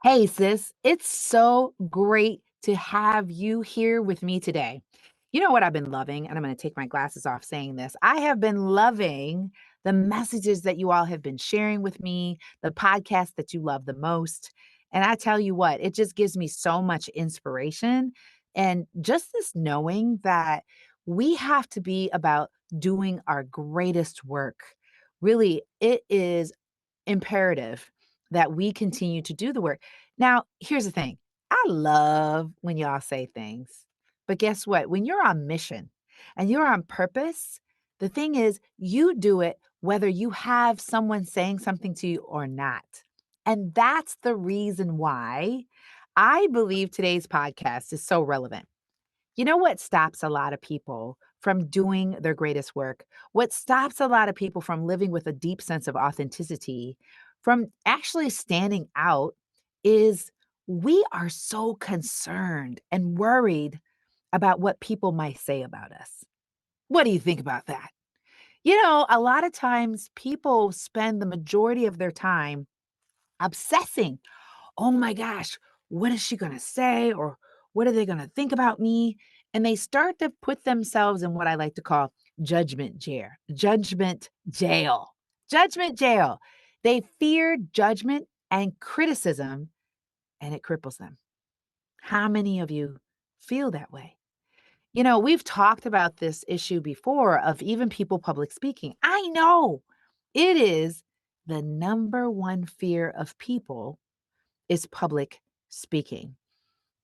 Hey, sis, it's so great to have you here with me today. You know what I've been loving, and I'm going to take my glasses off saying this. I have been loving the messages that you all have been sharing with me, the podcast that you love the most. And I tell you what, it just gives me so much inspiration. And just this knowing that we have to be about doing our greatest work. Really, it is imperative that we continue to do the work. Now, here's the thing. I love when y'all say things, but guess what? When you're on mission and you're on purpose, the thing is, you do it whether you have someone saying something to you or not. And that's the reason why I believe today's podcast is so relevant. You know what stops a lot of people from doing their greatest work? What stops a lot of people from living with a deep sense of authenticity, from actually standing out, is we are so concerned and worried about what people might say about us. What do you think about that? A lot of times people spend the majority of their time obsessing. Oh my gosh, what is she going to say? Or what are they going to think about me? And they start to put themselves in what I like to call judgment jail. They fear judgment and criticism, and it cripples them. How many of you feel that way? We've talked about this issue before of even people public speaking. I know it is the number one fear of people is public speaking.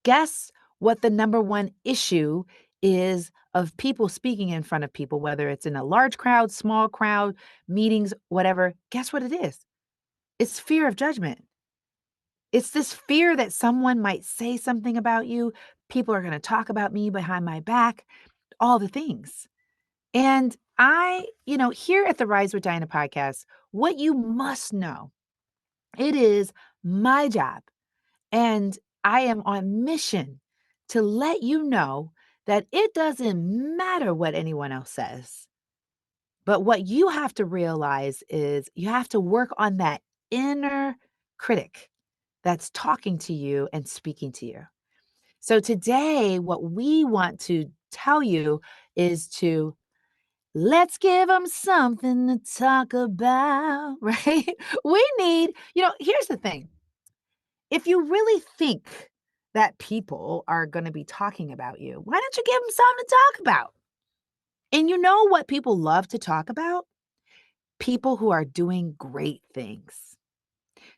Guess what the number one issue is of people speaking in front of people, whether it's in a large crowd, small crowd, meetings, whatever. Guess what it is? It's fear of judgment. It's this fear that someone might say something about you. People are going to talk about me behind my back, all the things. And here at the Rise with Dinah podcast, what you must know, it is my job. And I am on mission to let you know that it doesn't matter what anyone else says. But what you have to realize is you have to work on that inner critic that's talking to you and speaking to you. So today, what we want to tell you is to let's give them something to talk about, right? Here's the thing. If you really think that people are going to be talking about you, why don't you give them something to talk about? And you know what people love to talk about? People who are doing great things.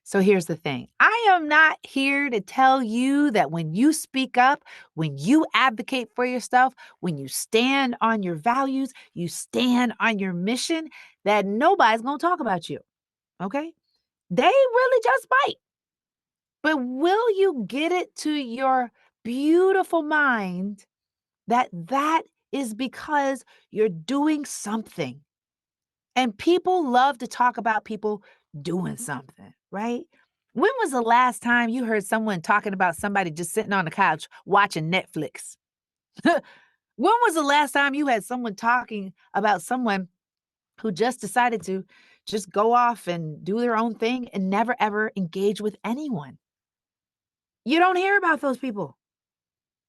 So here's the thing. I am not here to tell you that when you speak up, when you advocate for your stuff, when you stand on your values, you stand on your mission, that nobody's going to talk about you. Okay? They really just might. But will you get it to your beautiful mind that that is because you're doing something? And people love to talk about people doing something, right? When was the last time you heard someone talking about somebody just sitting on the couch watching Netflix? When was the last time you had someone talking about someone who just decided to just go off and do their own thing and never ever engage with anyone? You don't hear about those people.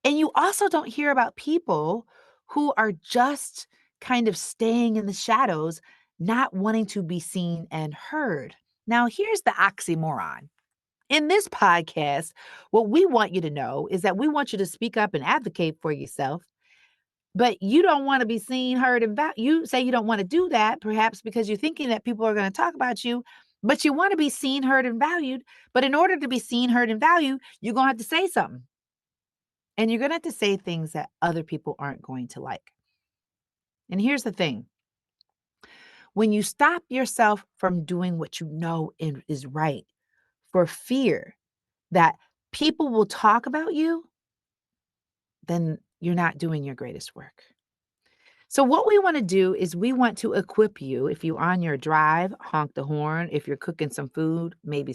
And you also don't hear about people who are just kind of staying in the shadows, not wanting to be seen and heard. Now, here's the oxymoron. In this podcast, what we want you to know is that we want you to speak up and advocate for yourself, but you don't want to be seen, heard, and valued. You say you don't want to do that, perhaps because you're thinking that people are going to talk about you, but you want to be seen, heard, and valued. But in order to be seen, heard, and valued, you're going to have to say something. And you're going to have to say things that other people aren't going to like. And here's the thing. When you stop yourself from doing what you know is right for fear that people will talk about you, then you're not doing your greatest work. So what we want to do is we want to equip you. If you're on your drive, honk the horn. If you're cooking some food, maybe,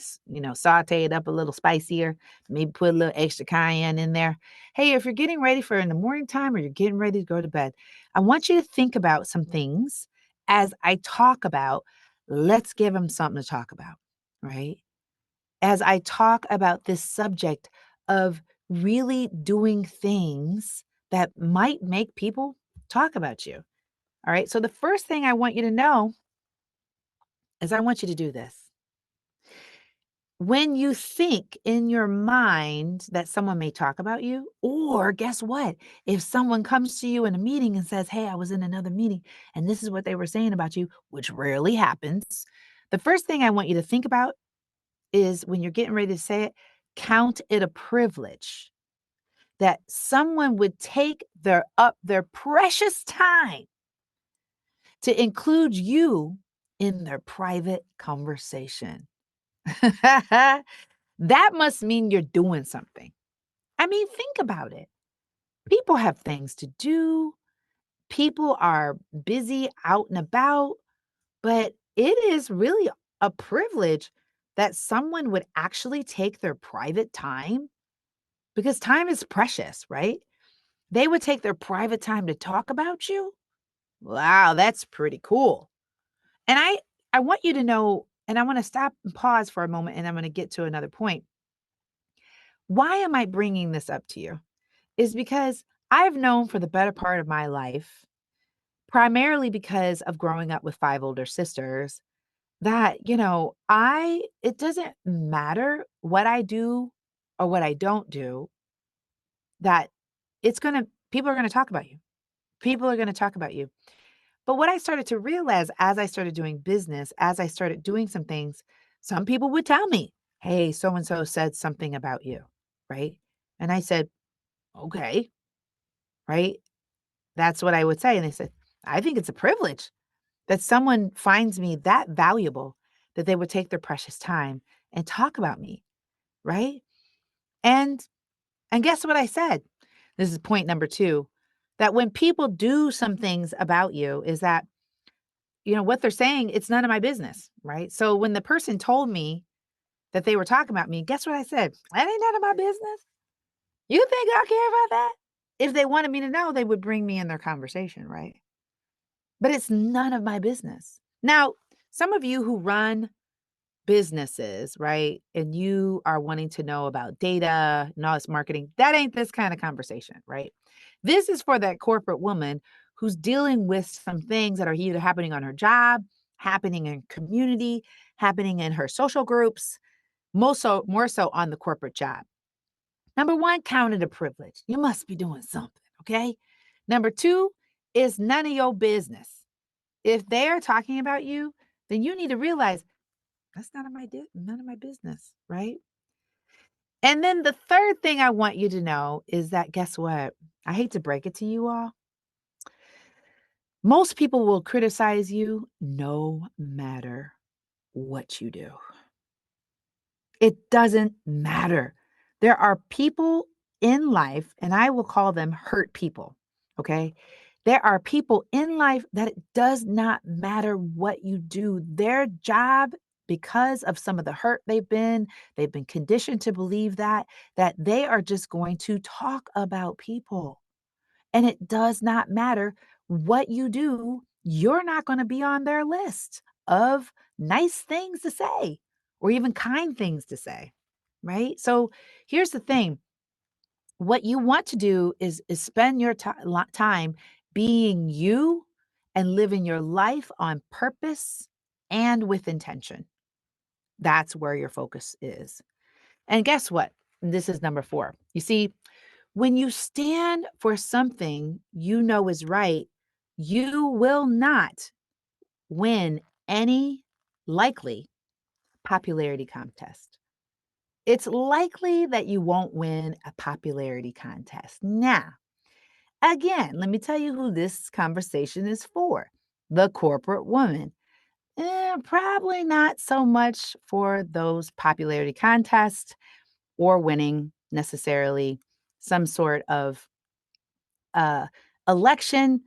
saute it up a little spicier, maybe put a little extra cayenne in there. Hey, if you're getting ready for in the morning time or you're getting ready to go to bed, I want you to think about some things as I talk about, let's give them something to talk about, right? as I talk about this subject of really doing things that might make people talk about you. All right. So the first thing I want you to know is I want you to do this. When you think in your mind that someone may talk about you, or guess what? If someone comes to you in a meeting and says, "Hey, I was in another meeting and this is what they were saying about you," which rarely happens, the first thing I want you to think about is when you're getting ready to say it, count it a privilege that someone would take their precious time to include you in their private conversation. That must mean you're doing something. I mean, think about it. People have things to do. People are busy out and about, but it is really a privilege that someone would actually take their private time because time is precious, right? They would take their private time to talk about you. Wow, that's pretty cool. And I want you to know, and I want to stop and pause for a moment, and I'm going to get to another point. Why am I bringing this up to you? Is because I've known for the better part of my life, primarily because of growing up with 5 older sisters, that, it doesn't matter what I do or what I don't do, that people are gonna talk about you. People are gonna talk about you. But what I started to realize as I started doing business, as I started doing some things, some people would tell me, "Hey, so and so said something about you," right? And I said, "Okay," right? That's what I would say. And they said, "I think it's a privilege that someone finds me that valuable that they would take their precious time and talk about me," right? And guess what I said? This is point number 2, that when people do some things about you is that, what they're saying, it's none of my business, right? So when the person told me that they were talking about me, guess what I said? "That ain't none of my business. You think I care about that?" If they wanted me to know, they would bring me in their conversation, right? But it's none of my business. Now, some of you who run businesses, right? And you are wanting to know about data and all this marketing, that ain't this kind of conversation, right? This is for that corporate woman who's dealing with some things that are either happening on her job, happening in community, happening in her social groups, more so on the corporate job. Number 1, count it a privilege. You must be doing something, okay? Number 2 is none of your business. If they are talking about you, then you need to realize that's none of my business, right? And then the third thing I want you to know is that guess what? I hate to break it to you all. Most people will criticize you no matter what you do. It doesn't matter. There are people in life, and I will call them hurt people, okay? There are people in life that it does not matter what you do. Their job, because of some of the hurt they've been conditioned to believe that they are just going to talk about people. And it does not matter what you do, you're not going to be on their list of nice things to say or even kind things to say, right? So here's the thing. What you want to do is spend your time being you and living your life on purpose and with intention. That's where your focus is. And guess what? This is number 4. You see, when you stand for something you know is right, you will not win any likely popularity contest. It's likely that you won't win a popularity contest. Now, again, let me tell you who this conversation is for: the corporate woman. Probably not so much for those popularity contests or winning necessarily some sort of uh, election.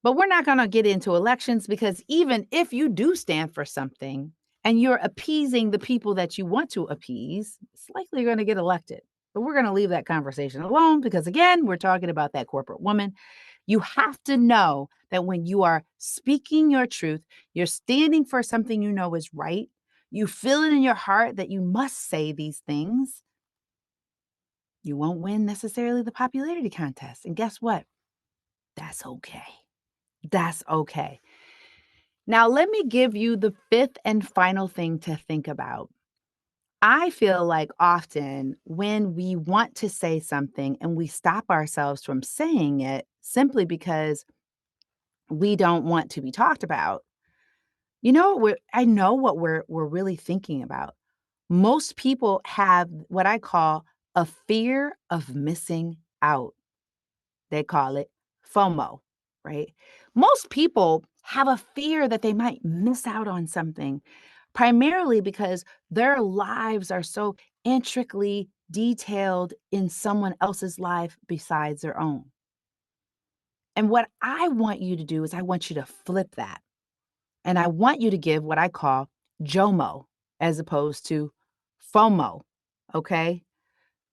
But we're not going to get into elections because even if you do stand for something and you're appeasing the people that you want to appease, it's likely you're going to get elected. But we're going to leave that conversation alone because, again, we're talking about that corporate woman. You have to know that when you are speaking your truth, you're standing for something you know is right, you feel it in your heart that you must say these things, you won't win necessarily the popularity contest. And guess what? That's okay. That's okay. Now, let me give you the fifth and final thing to think about. I feel like often when we want to say something and we stop ourselves from saying it simply because we don't want to be talked about, I know what we're really thinking about. Most people have what I call a fear of missing out. They call it FOMO, right? Most people have a fear that they might miss out on something, primarily because their lives are so intricately detailed in someone else's life besides their own. And what I want you to do is I want you to flip that. And I want you to give what I call JOMO as opposed to FOMO, okay?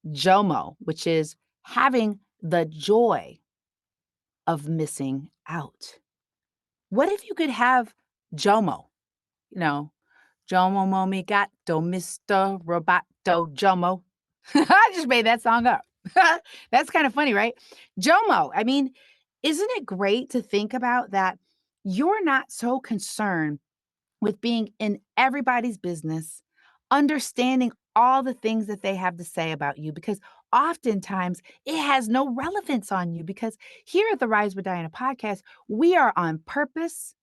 JOMO, which is having the joy of missing out. What if you could have JOMO? You know, JOMO Momi Gato, Mr. Roboto JOMO. I just made that song up. That's kind of funny, right? JOMO. I mean, isn't it great to think about that you're not so concerned with being in everybody's business, understanding all the things that they have to say about you, because oftentimes it has no relevance on you. Because here at the Rise with Diana podcast, we are on purpose.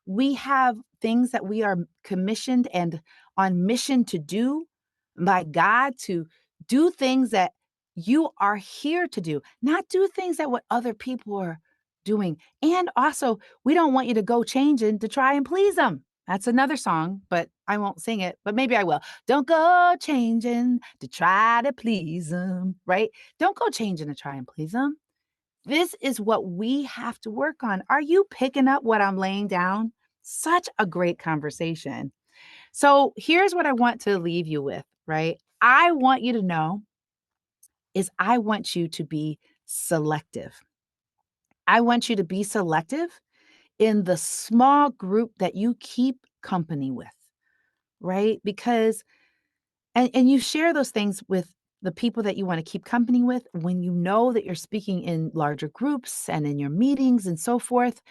We have things that we are commissioned and on mission to do by God, to do things that you are here to do, not do things that what other people are doing. And also, we don't want you to go changing to try and please them. That's another song, but I won't sing it, but maybe I will. Don't go changing to try to please them, right? Don't go changing to try and please them. This is what we have to work on. Are you picking up what I'm laying down? Such a great conversation. So here's what I want to leave you with, right? I want you to know is I want you to be selective. I want you to be selective in the small group that you keep company with, right? Because and you share those things with the people that you want to keep company with when you know that you're speaking in larger groups and in your meetings and so forth,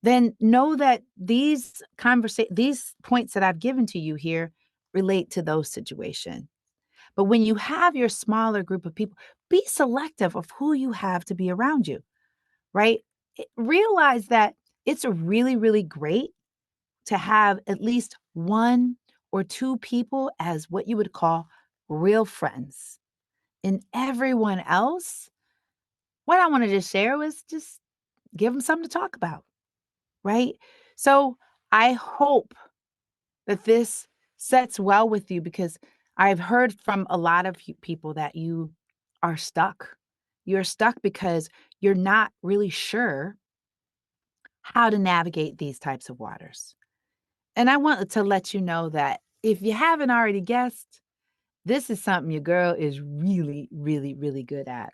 then know that these points that I've given to you here relate to those situations. But when you have your smaller group of people, be selective of who you have to be around you, right? Realize that it's a really, really great to have at least one or two people as what you would call real friends. And everyone else, what I wanted to share was just give them something to talk about, right? So I hope that this sets well with you because I've heard from a lot of people that you are stuck. You're stuck because you're not really sure how to navigate these types of waters. And I want to let you know that if you haven't already guessed, this is something your girl is really, really, really good at.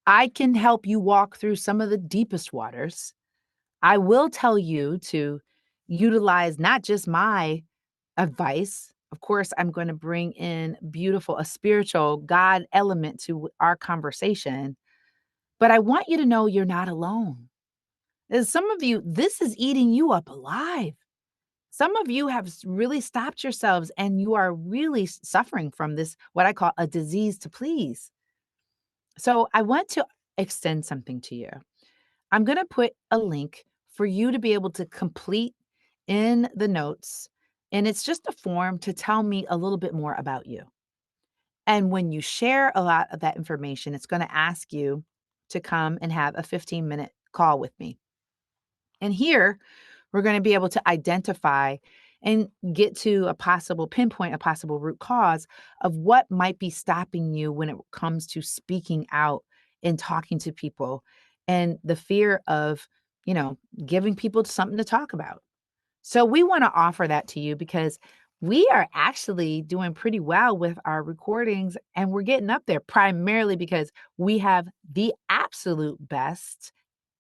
I can help you walk through some of the deepest waters. I will tell you to utilize not just my advice. Of course, I'm going to bring in a spiritual God element to our conversation. But I want you to know you're not alone. As some of you, this is eating you up alive. Some of you have really stopped yourselves and you are really suffering from this, what I call a disease to please. So I want to extend something to you. I'm going to put a link for you to be able to complete in the notes. And it's just a form to tell me a little bit more about you. And when you share a lot of that information, it's going to ask you to come and have a 15-minute call with me. And here, we're going to be able to identify and get to pinpoint a possible root cause of what might be stopping you when it comes to speaking out and talking to people and the fear of, giving people something to talk about. So we want to offer that to you because we are actually doing pretty well with our recordings and we're getting up there primarily because we have the absolute best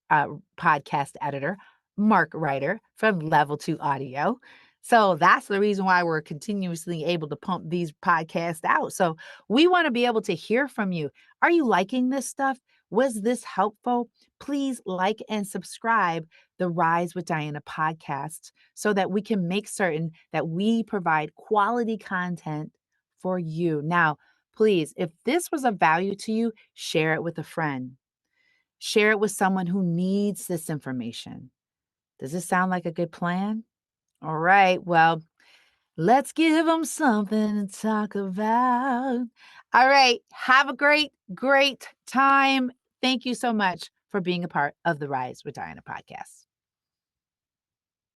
podcast editor, Mark Ryder from Level 2 Audio. So that's the reason why we're continuously able to pump these podcasts out. So we want to be able to hear from you. Are you liking this stuff? Was this helpful? Please like and subscribe the Rise with Diana podcast so that we can make certain that we provide quality content for you. Now, please, if this was of value to you, share it with a friend. Share it with someone who needs this information. Does this sound like a good plan? All right. Well, let's give them something to talk about. All right. Have a great, great time. Thank you so much for being a part of the Rise with Diana podcast.